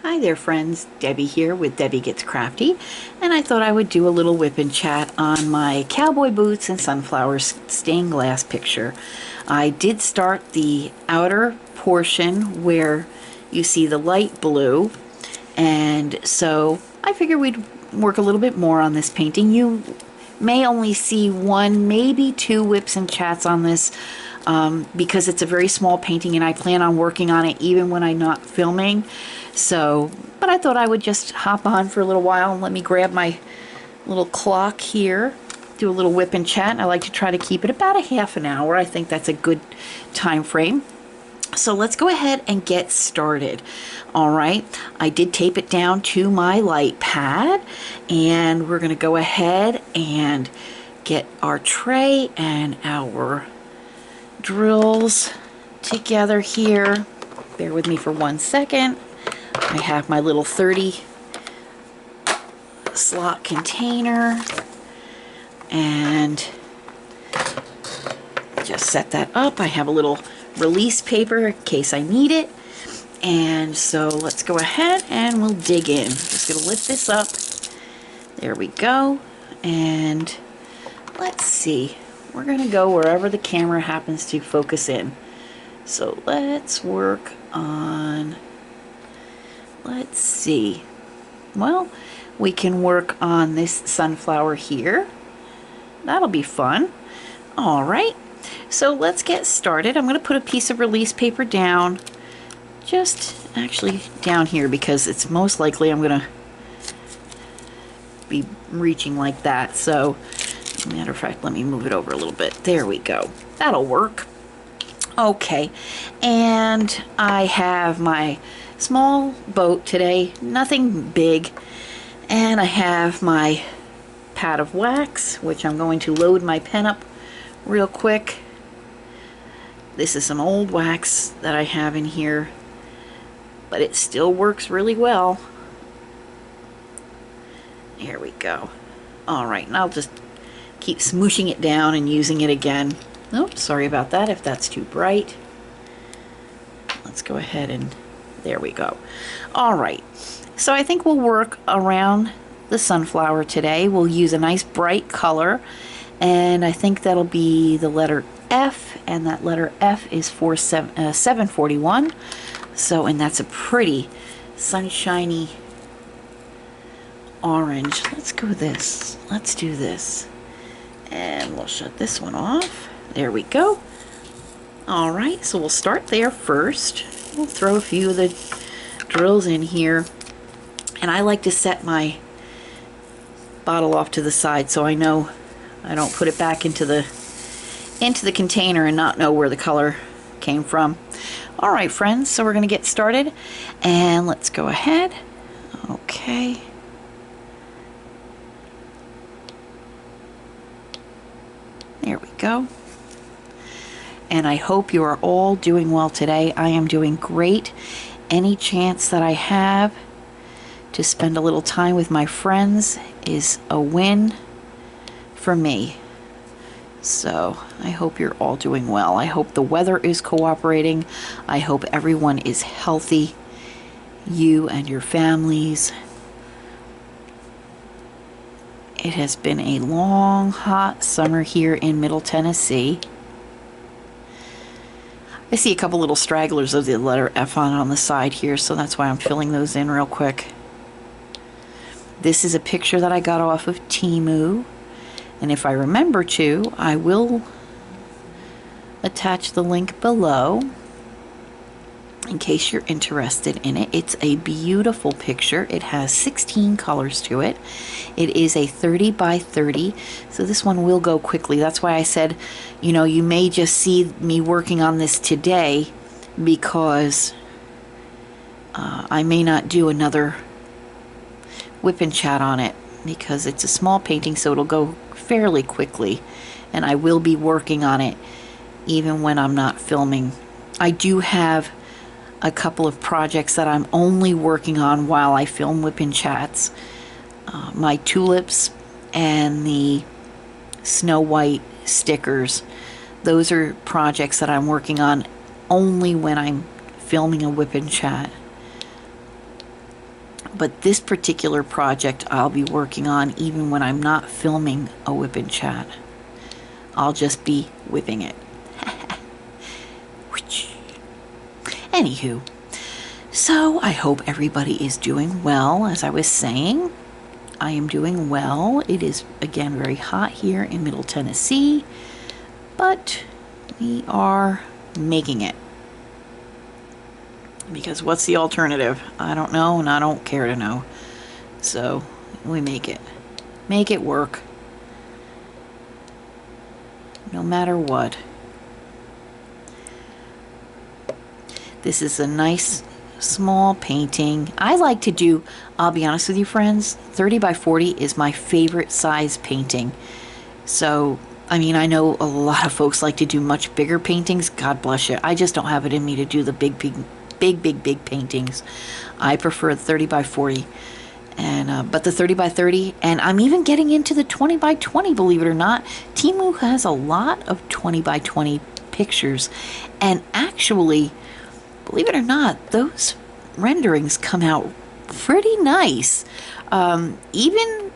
Hi there friends, Debbie here with Debbie Gets Crafty, and I thought I would do a little whip and chat on my cowboy boots and sunflower stained glass picture. I did start the outer portion where you see the light blue, and so I figured we'd work a little bit more on this painting. You may only see one, maybe two whips and chats on this because it's a very small painting and I plan on working on it even when I'm not filming. So, but I thought I would just hop on for a little while and let me grab my little clock here, do a little whip and chat. I like to try to keep it about a half an hour. I think that's a good time frame. So let's go ahead and get started. All right, I did tape it down to my light pad, and we're going to go ahead and get our tray and our drills together here. Bear with me for 1 second. I have my little 30 slot container, and just set that up. I have a little release paper in case I need it. And so let's go ahead and we'll dig in. Just gonna lift this up. There we go. And let's see. We're gonna go wherever the camera happens to focus in. So let's work on, let's see. Well, we can work on this sunflower here. That'll be fun. All right. So let's get started. I'm going to put a piece of release paper down, just actually down here, because it's most likely I'm going to be reaching like that. So, matter of fact, let me move it over a little bit. There we go. That'll work. Okay, and I have my small boat today, nothing big, and I have my pad of wax, which I'm going to load my pen up real quick. This is some old wax that I have in here, but it still works really well. Here we go. All right, and I'll just keep smooshing it down and using it again. Oops, sorry about that if that's too bright. Let's go ahead and there we go. All right, so I think we'll work around the sunflower today. We'll use a nice bright color, and I think that'll be the letter F, and that letter F is for 741. So, and that's a pretty sunshiny orange. Let's go this. Let's do this. And we'll shut this one off. There we go. All right, so we'll start there first. We'll throw a few of the drills in here. And I like to set my bottle off to the side so I know I don't put it back into the container and not know where the color came from. All right, friends, so we're going to get started, and let's go ahead. Okay. There we go. And I hope you are all doing well today. I am doing great. Any chance that I have to spend a little time with my friends is a win for me. So I hope you're all doing well. I hope the weather is cooperating. I hope everyone is healthy, you and your families. It has been a long, hot summer here in Middle Tennessee. I see a couple little stragglers of the letter F on the side here, so that's why I'm filling those in real quick. This is a picture that I got off of Temu. And if I remember to, I will attach the link below in case you're interested in it. It's a beautiful picture. It has 16 colors to it. It is a 30 by 30, so this one will go quickly. That's why I said, you know, you may just see me working on this today because I may not do another whip and chat on it because it's a small painting, so it'll go fairly quickly, and I will be working on it even when I'm not filming. I do have a couple of projects that I'm only working on while I film whip and chats. My tulips and the Snow White stickers. Those are projects that I'm working on only when I'm filming a whip and chat. But this particular project I'll be working on even when I'm not filming a whip and chat. I'll just be whipping it. Anywho, so I hope everybody is doing well. As I was saying, I am doing well. It is, again, very hot here in Middle Tennessee, but we are making it. Because what's the alternative? I don't know, and I don't care to know. So we make it. Make it work. No matter what. This is a nice small painting. I like to do, I'll be honest with you friends, 30 by 40 is my favorite size painting. So, I mean, I know a lot of folks like to do much bigger paintings. God bless you. I just don't have it in me to do the big paintings. I prefer 30 by 40. And but the 30 by 30, and I'm even getting into the 20 by 20, believe it or not. Temu has a lot of 20 by 20 pictures, and actually, believe it or not, those renderings come out pretty nice. Even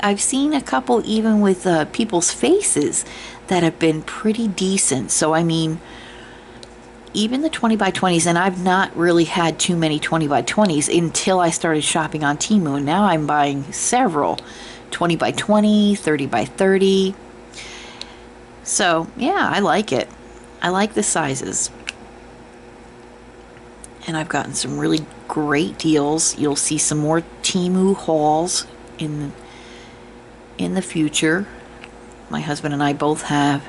I've seen a couple even with people's faces that have been pretty decent. So I mean, even the 20 by 20s, and I've not really had too many 20 by 20s until I started shopping on Temu. Now I'm buying several 20 by 20, 30 by 30. So yeah, I like it. I like the sizes. And I've gotten some really great deals. You'll see some more Temu hauls in the future. My husband and I both have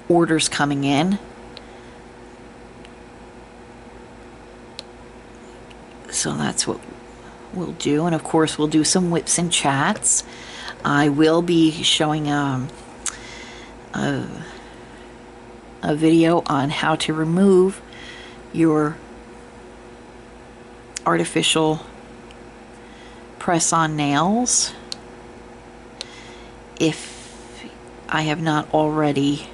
orders coming in. So that's what we'll do. And of course, we'll do some whips and chats. I will be showing a video on how to remove your artificial press-on nails. If I have not already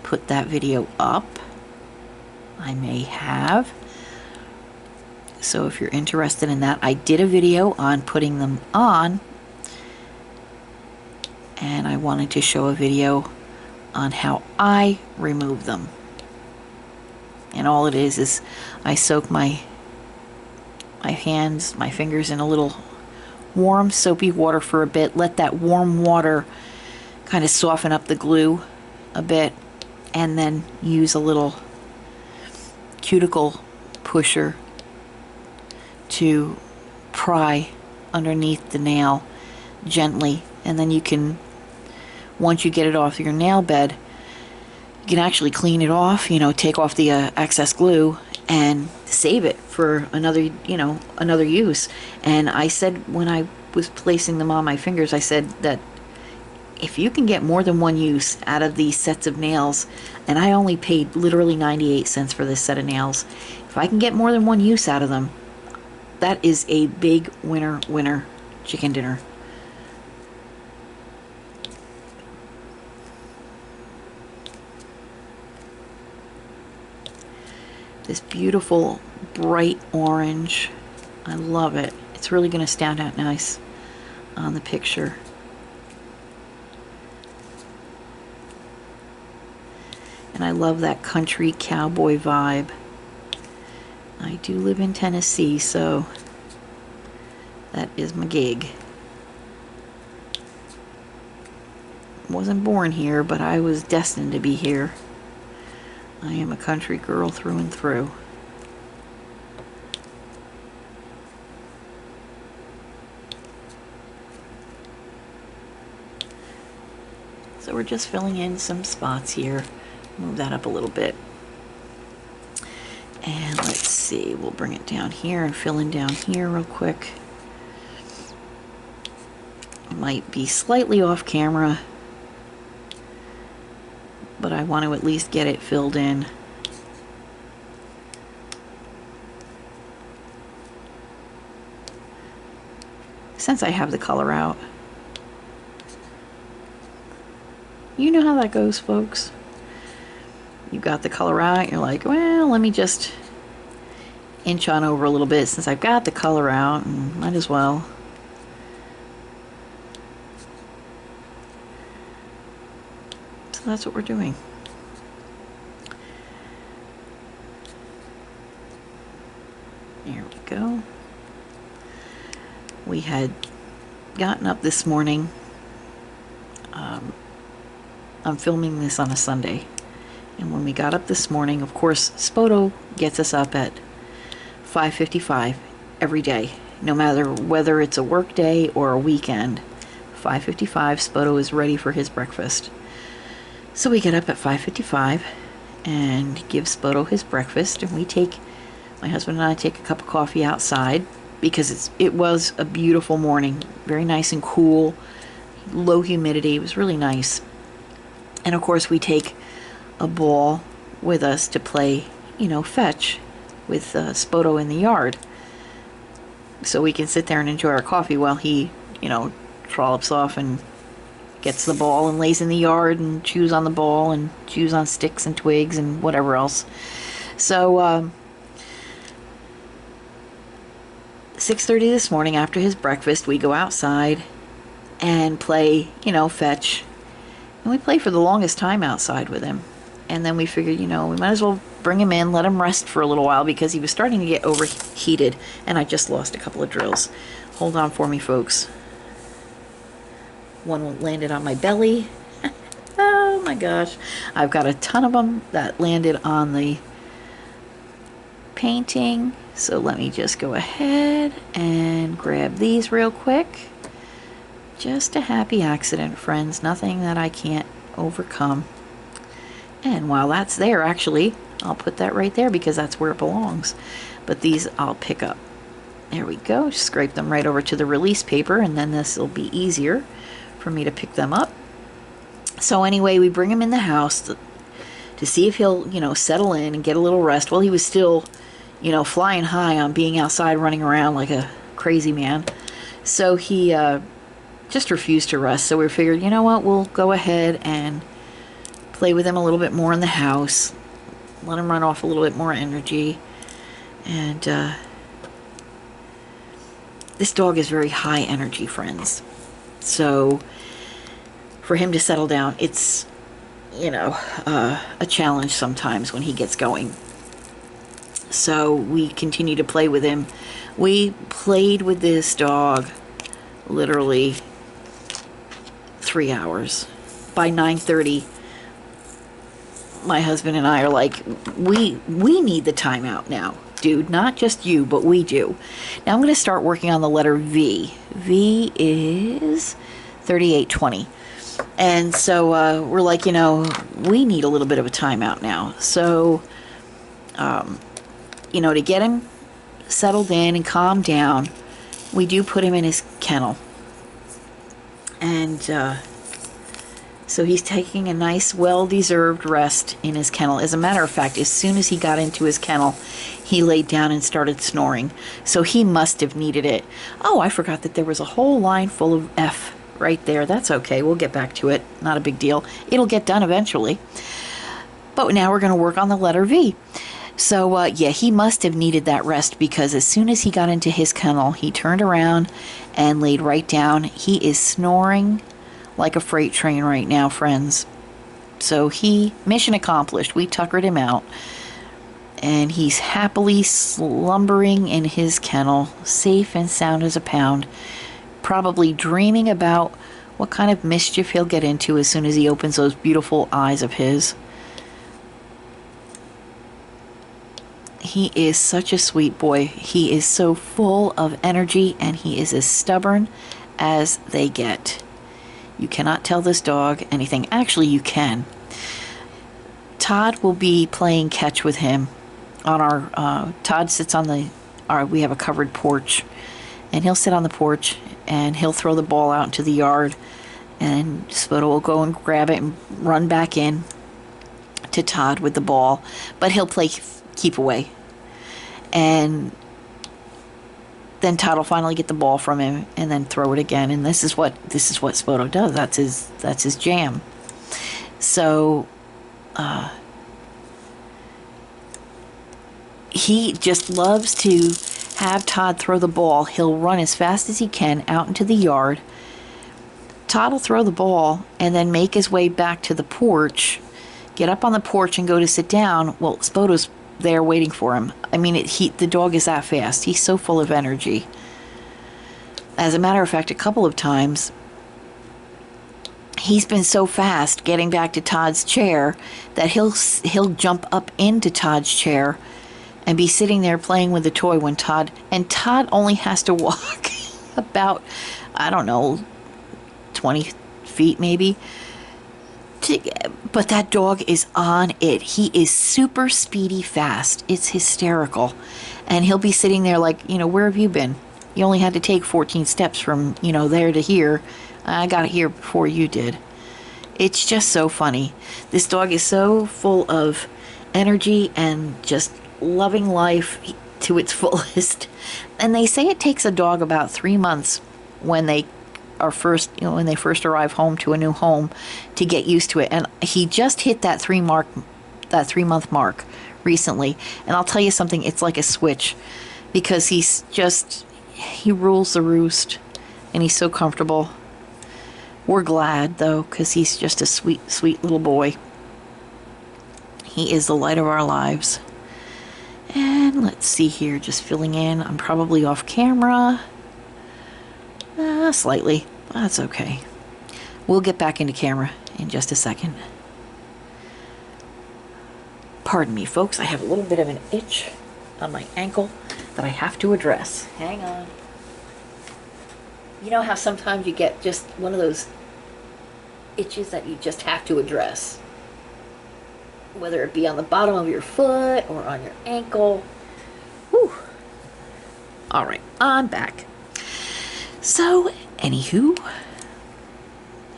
put that video up, I may have. So if you're interested in that, I did a video on putting them on, and I wanted to show a video on how I remove them. And all it is I soak my hands, my fingers in a little warm soapy water for a bit, let that warm water kind of soften up the glue a bit, and then use a little cuticle pusher to pry underneath the nail gently, and then you can, once you get it off your nail bed, you can actually clean it off, you know, take off the excess glue and save it for another, you know, another use. And I said when I was placing them on my fingers, I said that if you can get more than one use out of these sets of nails, and I only paid literally 98 cents for this set of nails, if I can get more than one use out of them, that is a big winner chicken dinner. This beautiful bright orange, I love it. It's really going to stand out nice on the picture. And I love that country cowboy vibe. I do live in Tennessee, so that is my gig. Wasn't born here, but I was destined to be here. I am a country girl through and through. So we're just filling in some spots here. Move that up a little bit. And let's see, we'll bring it down here and fill in down here real quick. Might be slightly off camera, but I want to at least get it filled in. Since I have the color out. You know how that goes, folks. You got the color out, you're like, well, let me just inch on over a little bit since I've got the color out, and might as well. So that's what we're doing. There we go. We had gotten up this morning. I'm filming this on a Sunday. And when we got up this morning, of course, Spoto gets us up at 5:55 every day. No matter whether it's a work day or a weekend, 5:55, Spoto is ready for his breakfast. So we get up at 5:55 and give Spoto his breakfast, and my husband and I take a cup of coffee outside because it was a beautiful morning, very nice and cool, low humidity. It was really nice. And of course we take a ball with us to play, fetch with Spoto in the yard. So we can sit there and enjoy our coffee while he, trollops off and gets the ball and lays in the yard and chews on the ball and chews on sticks and twigs and whatever else. So 6:30 this morning after his breakfast, we go outside and play, fetch. And we play for the longest time outside with him. And then we figured, we might as well bring him in, let him rest for a little while because he was starting to get overheated. And I just lost a couple of drills. Hold on for me, folks. One landed on my belly. Oh my gosh. I've got a ton of them that landed on the painting. So let me just go ahead and grab these real quick. Just a happy accident, friends. Nothing that I can't overcome. And while that's there, actually, I'll put that right there because that's where it belongs. But these I'll pick up. There we go. Scrape them right over to the release paper, and then this will be easier for me to pick them up. So anyway, we bring him in the house to see if he'll, settle in and get a little rest. Well, he was still, flying high on being outside running around like a crazy man. So he just refused to rest. So we figured, you know what, we'll go ahead and play with him a little bit more in the house. Let him run off a little bit more energy. And this dog is very high energy, friends. So for him to settle down, it's, a challenge sometimes when he gets going. So we continue to play with him. We played with this dog literally 3 hours. By 9:30, my husband and I are like, we need the timeout now, dude. Not just you, but we do. Now I'm going to start working on the letter V. V is 3820. And so we're like, we need a little bit of a timeout now. So, to get him settled in and calmed down, we do put him in his kennel. And so he's taking a nice, well-deserved rest in his kennel. As a matter of fact, as soon as he got into his kennel, he laid down and started snoring. So he must have needed it. Oh, I forgot that there was a whole line full of F right there. That's okay. We'll get back to it. Not a big deal. It'll get done eventually. But now we're going to work on the letter V. So, yeah, he must have needed that rest because as soon as he got into his kennel, he turned around and laid right down. He is snoring like a freight train right now, friends. So mission accomplished. We tuckered him out. And he's happily slumbering in his kennel, safe and sound as a pound, probably dreaming about what kind of mischief he'll get into as soon as he opens those beautiful eyes of his. He is such a sweet boy. He is so full of energy, and he is as stubborn as they get. You cannot tell this dog anything. Actually, you can. Todd will be playing catch with him on our, Todd sits on we have a covered porch, and he'll sit on the porch, and he'll throw the ball out into the yard, and Spoto will go and grab it and run back in to Todd with the ball, but he'll play keep away. And then Todd will finally get the ball from him and then throw it again. And this is what Spoto does. That's his jam. he just loves to have Todd throw the ball. He'll run as fast as he can out into the yard. Todd will throw the ball and then make his way back to the porch, get up on the porch and go to sit down. Well, Spoto's there waiting for him. I mean, the dog is that fast. He's so full of energy. As a matter of fact, a couple of times, he's been so fast getting back to Todd's chair that he'll jump up into Todd's chair and be sitting there playing with the toy when Todd only has to walk about, I don't know, 20 feet maybe. But that dog is on it. He is super speedy fast. It's hysterical. And he'll be sitting there like, where have you been? You only had to take 14 steps from, there to here. I got it here before you did. It's just so funny. This dog is so full of energy and just loving life to its fullest. And they say it takes a dog about 3 months when they are first, when they first arrive home to a new home to get used to it. And he just hit that 3-month mark recently. And I'll tell you something, it's like a switch, because he rules the roost and he's so comfortable. We're glad though, because he's just a sweet, sweet little boy. He is the light of our lives. And let's see here, just filling in. I'm probably off camera. Slightly. That's okay. We'll get back into camera in just a second. Pardon me, folks. I have a little bit of an itch on my ankle that I have to address. Hang on. You know how sometimes you get just one of those itches that you just have to address? Whether it be on the bottom of your foot or on your ankle. Whew. All right, I'm back. So, anywho,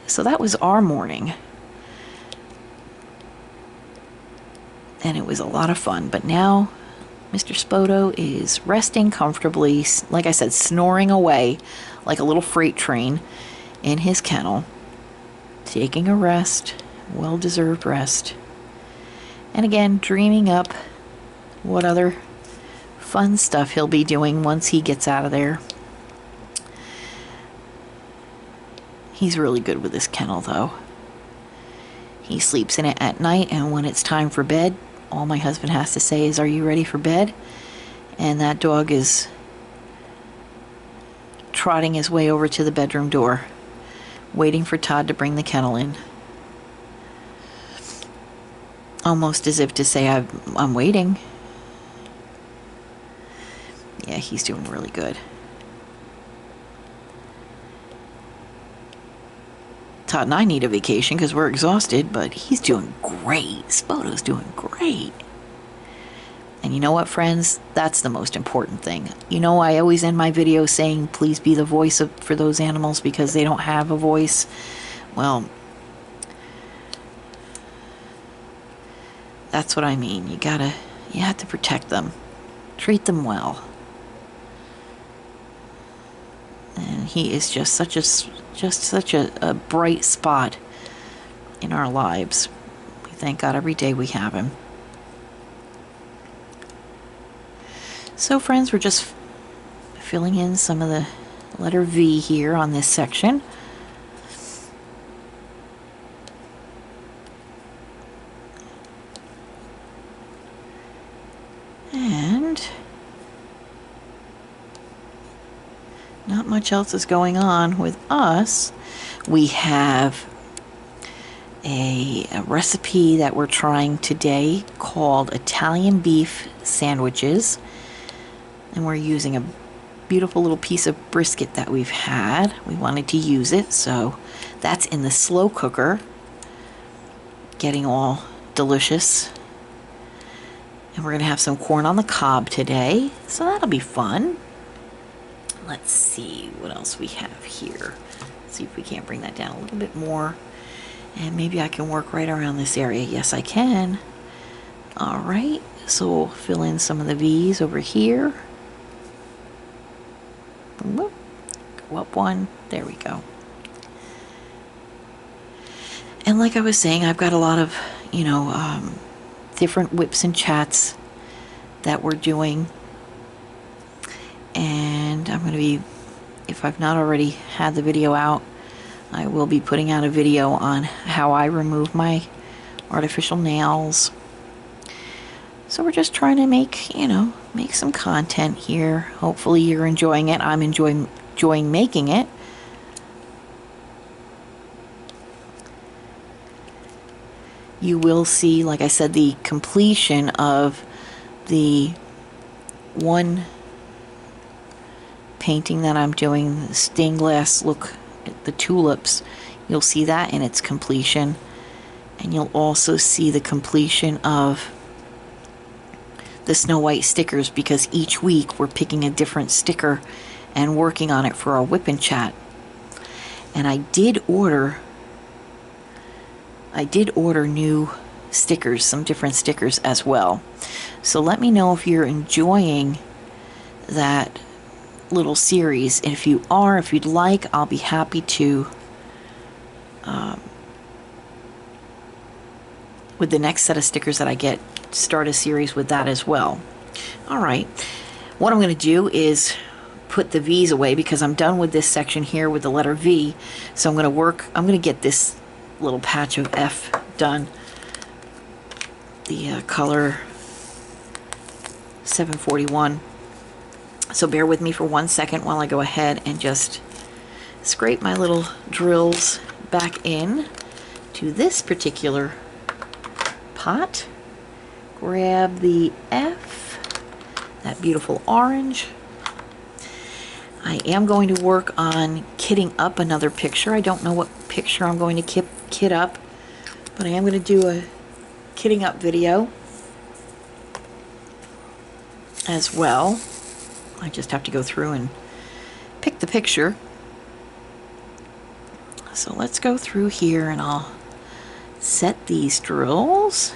so that was our morning. And it was a lot of fun. But now, Mr. Spoto is resting comfortably, like I said, snoring away like a little freight train in his kennel. Taking a rest, well-deserved rest. And again, dreaming up what other fun stuff he'll be doing once he gets out of there. He's really good with this kennel, though. He sleeps in it at night, and when it's time for bed, all my husband has to say is, "Are you ready for bed?" And that dog is trotting his way over to the bedroom door, waiting for Todd to bring the kennel in. Almost as if to say, I'm waiting. Yeah, he's doing really good. Todd and I need a vacation because we're exhausted, but he's doing great. Spoto's doing great. And you know what, friends? That's the most important thing. I always end my videos saying, please be the voice for those animals because they don't have a voice. Well, that's what I mean. You have to protect them. Treat them well. And he is just such a bright spot in our lives. We thank God every day we have him. So friends, we're just filling in some of the letter V here on this section. And not much else is going on with us. We have a recipe that we're trying today called Italian beef sandwiches. And we're using a beautiful little piece of brisket that we've had. We wanted to use it, so that's in the slow cooker, getting all delicious. And we're going to have some corn on the cob today, so that'll be fun. Let's see what else we have here. Let's see if we can't bring that down a little bit more. And maybe I can work right around this area. Yes, I can. All right, so we'll fill in some of the V's over here. Go up one. There we go. And like I was saying, I've got a lot of, different WIPs and chats that we're doing. And I'm going to be, if I've not already had the video out, I will be putting out a video on how I remove my artificial nails. So we're just trying to make, you know, make some content here. Hopefully you're enjoying it. I'm enjoying making it. You will see, like I said, the completion of the one painting that I'm doing, the stained glass look at the tulips. You'll see that in its completion, and you'll also see the completion of the Snow White stickers, because each week we're picking a different sticker and working on it for our WIP and chat. And I did order new stickers, some different stickers as well. So let me know if you're enjoying that little series. And if you are, if you'd like, I'll be happy to, with the next set of stickers that I get, start a series with that as well. Alright, what I'm going to do is put the V's away, because I'm done with this section here with the letter V. So I'm going to get this little patch of F done. The color 741. So bear with me for 1 second while I go ahead and just scrape my little drills back in to this particular pot. Grab the F, that beautiful orange. I am going to work on kitting up another picture. I don't know what picture I'm going to kit up, but I am going to do a kitting up video as well. I just have to go through and pick the picture. So let's go through here and I'll set these drills.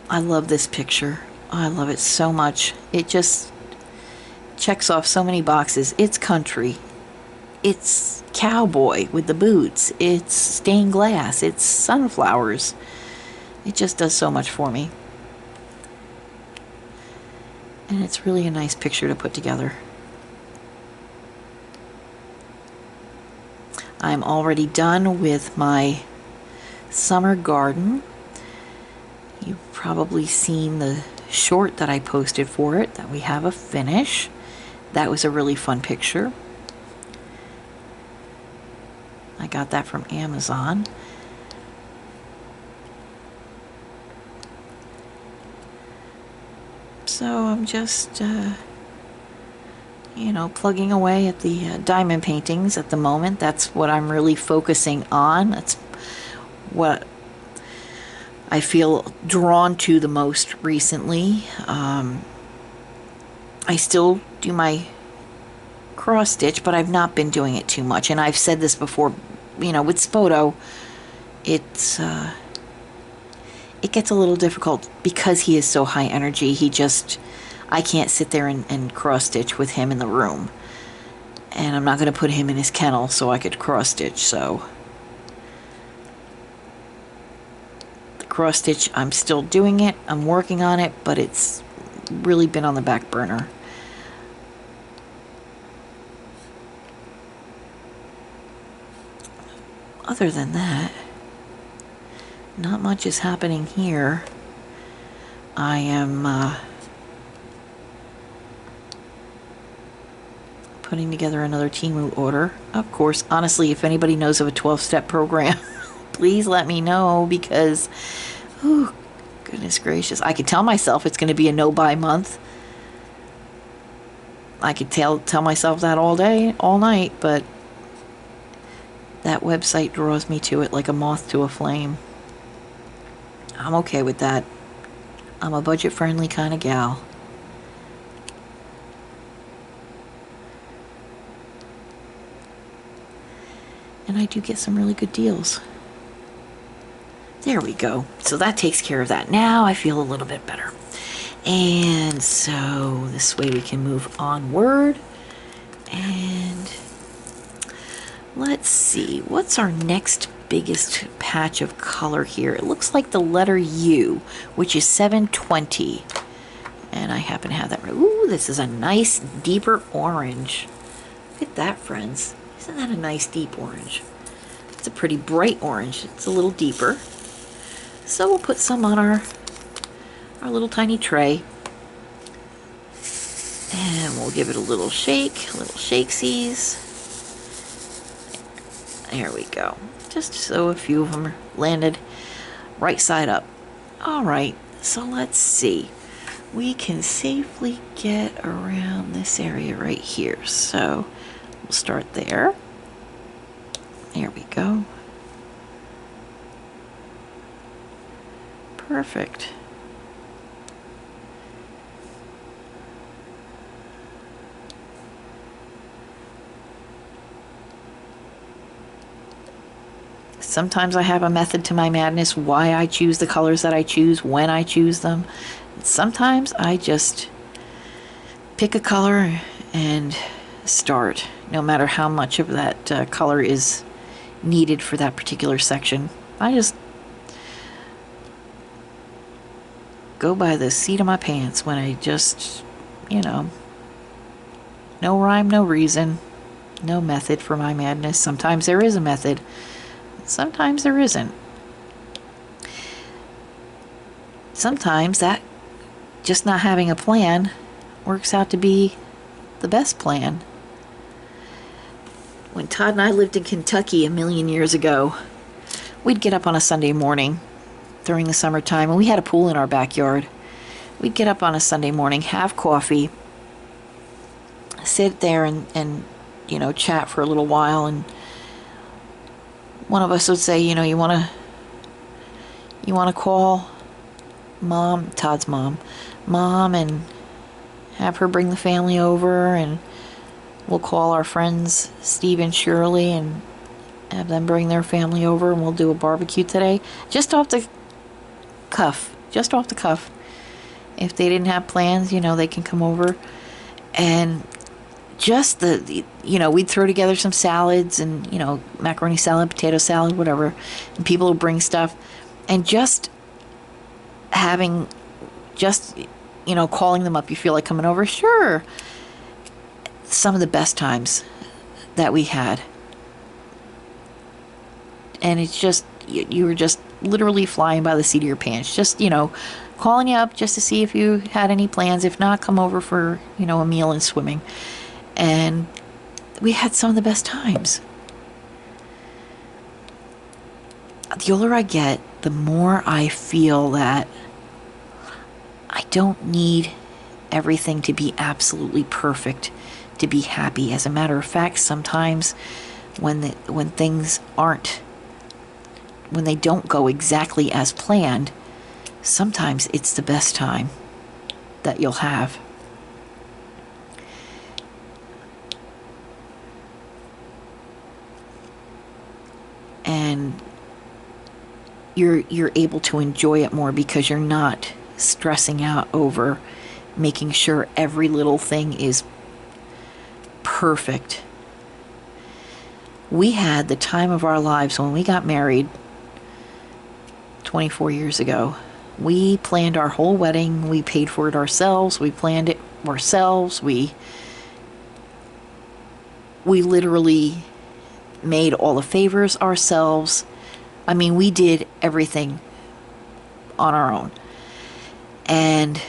I love this picture. I love it so much. It just checks off so many boxes. It's country. It's cowboy with the boots. It's stained glass. It's sunflowers. It just does so much for me. And it's really a nice picture to put together. I'm already done with my summer garden. You've probably seen the short that I posted for it, that we have a finish. That was a really fun picture. I got that from Amazon. So I'm just, you know, plugging away at the diamond paintings at the moment. That's what I'm really focusing on. That's what I feel drawn to the most recently. I still do my cross stitch, but I've not been doing it too much. And I've said this before, you know, with Spoto, it's it gets a little difficult because he is so high energy. I can't sit there and cross stitch with him in the room. And I'm not going to put him in his kennel so I could cross stitch. So the cross stitch, I'm still doing it. I'm working on it, but it's really been on the back burner. Other than that, not much is happening here. I am putting together another Temu order. Of course, honestly, if anybody knows of a 12-step program, please let me know, because, oh, goodness gracious. I could tell myself it's going to be a no-buy month. I could tell myself that all day, all night, but that website draws me to it like a moth to a flame. I'm okay with that. I'm a budget-friendly kind of gal. And I do get some really good deals. There we go. So that takes care of that. Now I feel a little bit better. And so this way we can move onward. And Let's see, what's our next biggest patch of color here? It looks like the letter U, which is 720. And I happen to have that right. Ooh, this is a nice deeper orange. Look at that, friends. Isn't that a nice deep orange? It's a pretty bright orange. It's a little deeper. So we'll put some on our little tiny tray. And we'll give it a little shakesies. There we go. Just so a few of them are landed right side up. All right, so let's see. We can safely get around this area right here. So we'll start there. There we go. Perfect. Sometimes I have a method to my madness, why I choose the colors that I choose, when I choose them. Sometimes I just pick a color and start, no matter how much of that color is needed for that particular section. I just go by the seat of my pants when I just, no rhyme, no reason, no method for my madness. Sometimes there is a method. Sometimes there isn't. Sometimes that just not having a plan works out to be the best plan. When Todd and I lived in Kentucky a million years ago, we'd get up on a Sunday morning during the summertime, and we had a pool in our backyard. We'd get up on a Sunday morning, have coffee, sit there and chat for a little while, and one of us would say, you want to call Mom, Todd's mom, and have her bring the family over, and we'll call our friends Steve and Shirley and have them bring their family over, and we'll do a barbecue today. Just off the cuff. If they didn't have plans, they can come over. And just we'd throw together some salads and, macaroni salad, potato salad, whatever. And people would bring stuff. And just having, calling them up, you feel like coming over? Sure. Some of the best times that we had. And it's just, you were just literally flying by the seat of your pants. Just, calling you up just to see if you had any plans. If not, come over for, a meal and swimming. And we had some of the best times. The older I get, the more I feel that I don't need everything to be absolutely perfect to be happy. As a matter of fact, sometimes when things aren't, when they don't go exactly as planned, sometimes it's the best time that you'll have. And you're able to enjoy it more because you're not stressing out over making sure every little thing is perfect. We had the time of our lives when we got married 24 years ago. We planned our whole wedding. We paid for it ourselves. We planned it ourselves. We literally made all the favors ourselves. I mean, we did everything on our own. And,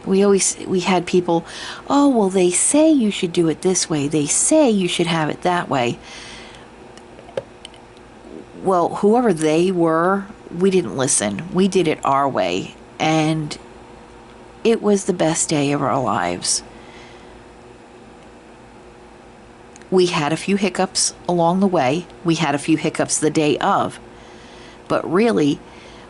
we had people, oh, well, they say you should do it this way. They say you should have it that way. Well, whoever they were, we didn't listen. We did it our way. And it was the best day of our lives. We had a few hiccups along the way. We had a few hiccups the day of. But really,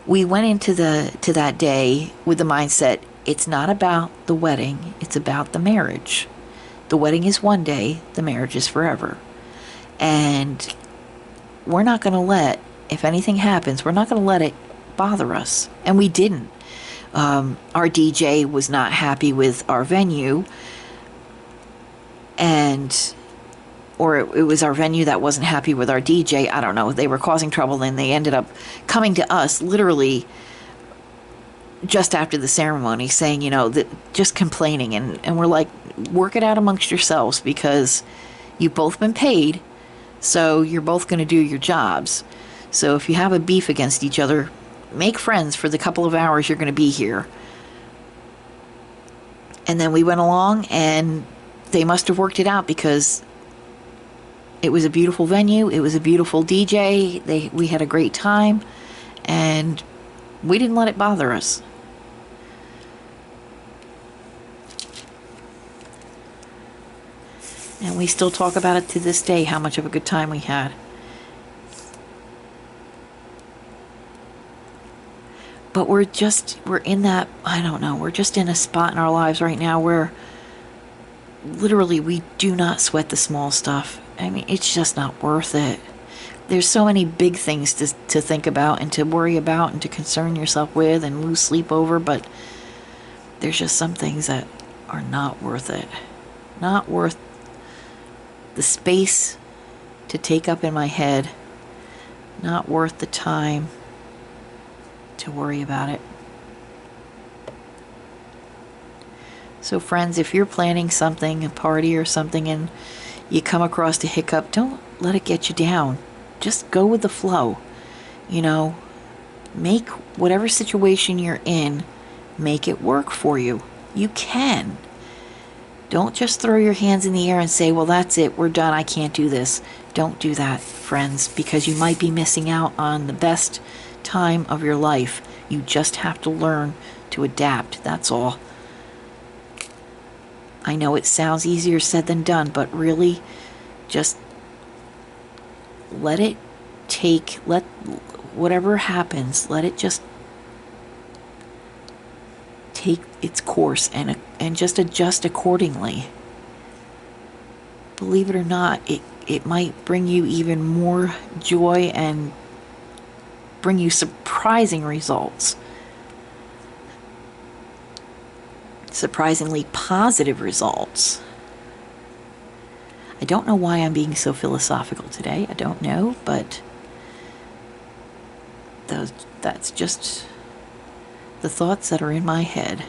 we went into that day with the mindset, it's not about the wedding, it's about the marriage. The wedding is one day, the marriage is forever. And we're not going to let, if anything happens, we're not going to let it bother us. And we didn't. Our DJ was not happy with our venue. And or it was our venue that wasn't happy with our DJ. I don't know. They were causing trouble, and they ended up coming to us literally just after the ceremony saying, that just complaining. And we're like, work it out amongst yourselves, because you've both been paid, so you're both going to do your jobs. So if you have a beef against each other, make friends for the couple of hours you're going to be here. And then we went along, and they must have worked it out, because it was a beautiful venue. It was a beautiful DJ. We had a great time, and we didn't let it bother us. And we still talk about it to this day, how much of a good time we had. But we're in that, I don't know, we're just in a spot in our lives right now where literally we do not sweat the small stuff. I mean, it's just not worth it. There's so many big things to think about and to worry about and to concern yourself with and lose sleep over, but there's just some things that are not worth it. Not worth the space to take up in my head. Not worth the time to worry about it. So friends, if you're planning something, a party or something, and you come across a hiccup, don't let it get you down. Just go with the flow. Make whatever situation you're in, make it work for you. You can. Don't just throw your hands in the air and say, well, that's it, we're done, I can't do this. Don't do that, friends, because you might be missing out on the best time of your life. You just have to learn to adapt, that's all. I know it sounds easier said than done, but really just let whatever happens, let it just take its course and just adjust accordingly. Believe it or not, it might bring you even more joy and bring you surprising results. Surprisingly positive results. I don't know why I'm being so philosophical today. I don't know, but that's just the thoughts that are in my head.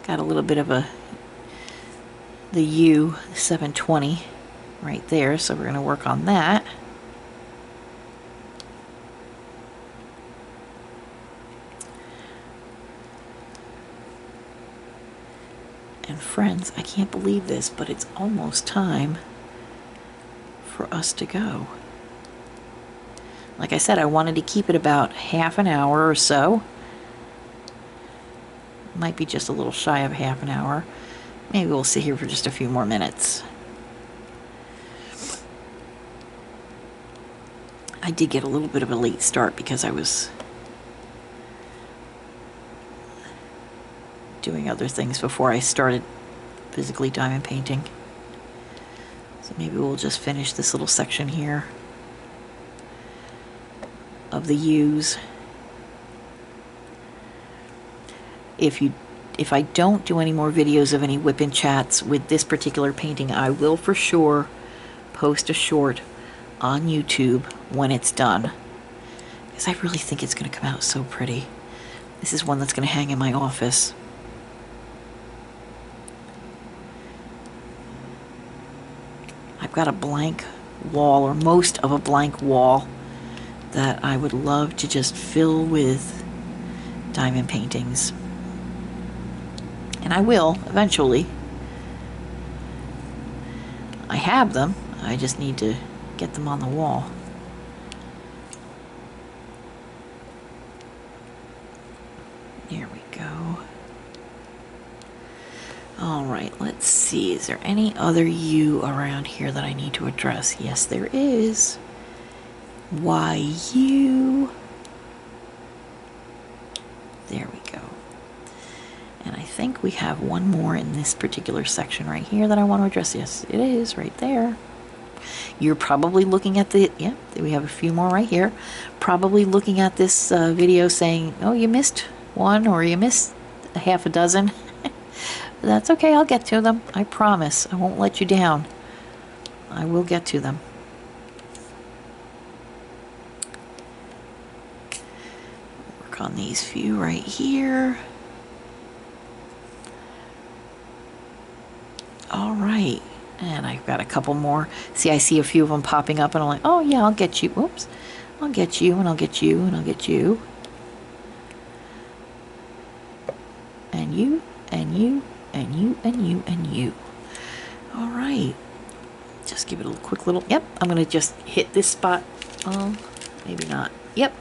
Got a little bit of the U 720 right there, so we're going to work on that. And friends, I can't believe this, but it's almost time for us to go. Like I said, I wanted to keep it about half an hour or so. Might be just a little shy of half an hour. Maybe we'll sit here for just a few more minutes. I did get a little bit of a late start because I was doing other things before I started physically diamond painting. So maybe we'll just finish this little section here of the U's. If I don't do any more videos of any WIP and chats with this particular painting, I will for sure post a short on YouTube when it's done, because I really think it's going to come out so pretty. This is one that's going to hang in my office. I've got a blank wall, or most of a blank wall, that I would love to just fill with diamond paintings. And I will, eventually. I have them, I just need to get them on the wall. There we go. Alright, let's see. Is there any other U around here that I need to address? Yes, there is. Why U? There we go. And I think we have one more in this particular section right here that I want to address. Yes, it is right there. You're probably looking at the, yeah, we have a few more right here. Probably looking at this video saying, oh, you missed one or you missed a half a dozen. That's okay, I'll get to them. I promise. I won't let you down. I will get to them. Work on these few right here. All right. And I've got a couple more. See, I see a few of them popping up, and I'm like, oh, yeah, I'll get you. Whoops. I'll get you, and I'll get you, and I'll get you. And you, and you, and you, and you, and you. All right. Just give it a quick little, yep, I'm going to just hit this spot. Oh, maybe not. Yep.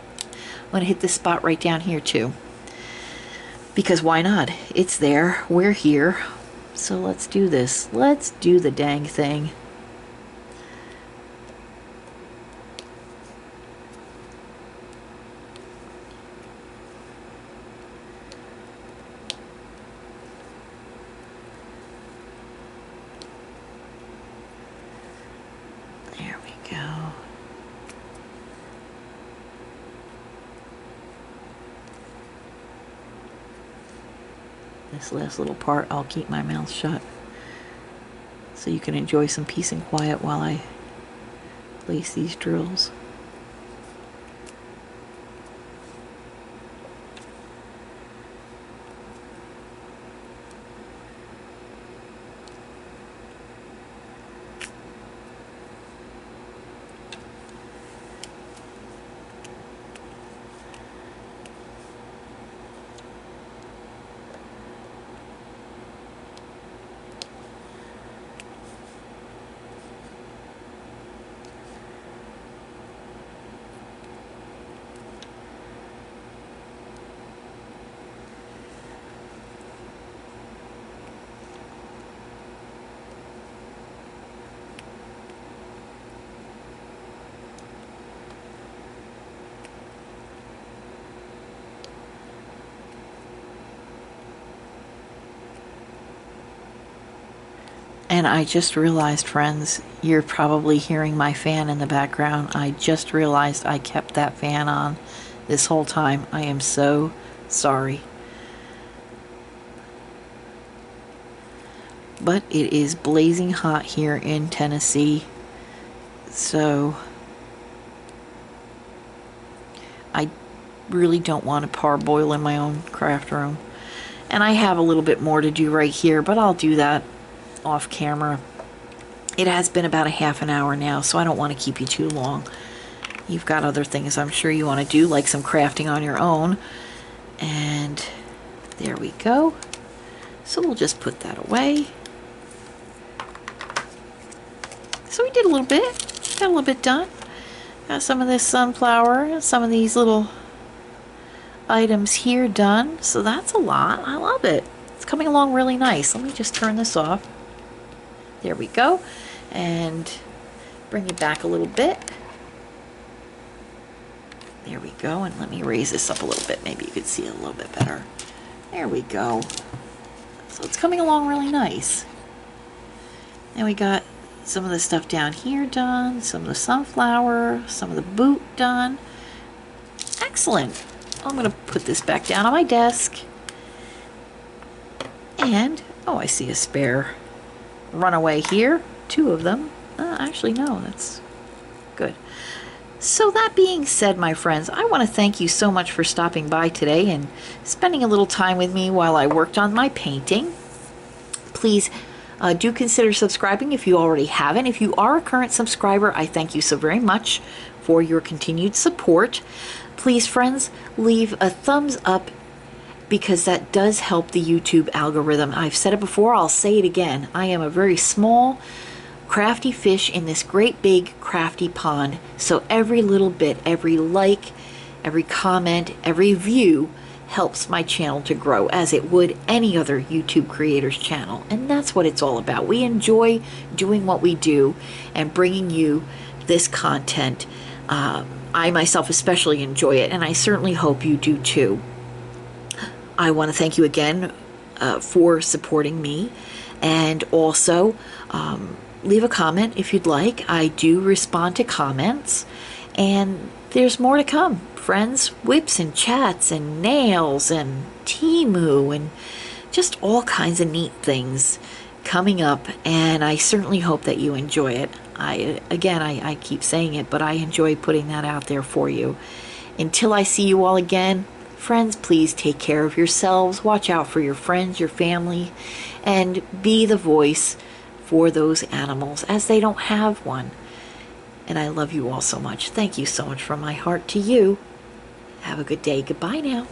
I'm going to hit this spot right down here, too. Because why not? It's there. We're here. So let's do this. Let's do the dang thing. There we go. This last little part, I'll keep my mouth shut so you can enjoy some peace and quiet while I place these drills. And I just realized, friends, you're probably hearing my fan in the background. I just realized I kept that fan on this whole time. I am so sorry. But it is blazing hot here in Tennessee. So I really don't want to parboil in my own craft room. And I have a little bit more to do right here, but I'll do that off camera. It has been about a half an hour now, so I don't want to keep you too long. You've got other things I'm sure you want to do, like some crafting on your own. And there we go. So we'll just put that away. So we did a little bit. Got a little bit done. Got some of this sunflower, some of these little items here done. So that's a lot. I love it. It's coming along really nice. Let me just turn this off. There we go. And bring it back a little bit. There we go. And let me raise this up a little bit. Maybe you could see it a little bit better. There we go. So it's coming along really nice. And we got some of the stuff down here done, some of the sunflower, some of the boot done. Excellent. I'm going to put this back down on my desk. And, oh, I see a spare runaway here. 2 of them. Actually, no, that's good. So that being said, my friends, I want to thank you so much for stopping by today and spending a little time with me while I worked on my painting. Please do consider subscribing if you already haven't. If you are a current subscriber, I thank you so very much for your continued support. Please, friends, leave a thumbs up because that does help the YouTube algorithm. I've said it before, I'll say it again. I am a very small, crafty fish in this great big crafty pond. So every little bit, every like, every comment, every view helps my channel to grow as it would any other YouTube creator's channel. And that's what it's all about. We enjoy doing what we do and bringing you this content. I myself especially enjoy it, and I certainly hope you do too. I want to thank you again for supporting me, and also leave a comment if you'd like. I do respond to comments, and there's more to come. Friends, whips and chats and nails and Timu and just all kinds of neat things coming up, and I certainly hope that you enjoy it. I keep saying it, but I enjoy putting that out there for you. Until I see you all again, friends, please take care of yourselves. Watch out for your friends, your family, and be the voice for those animals as they don't have one. And I love you all so much. Thank you so much from my heart to you. Have a good day. Goodbye now.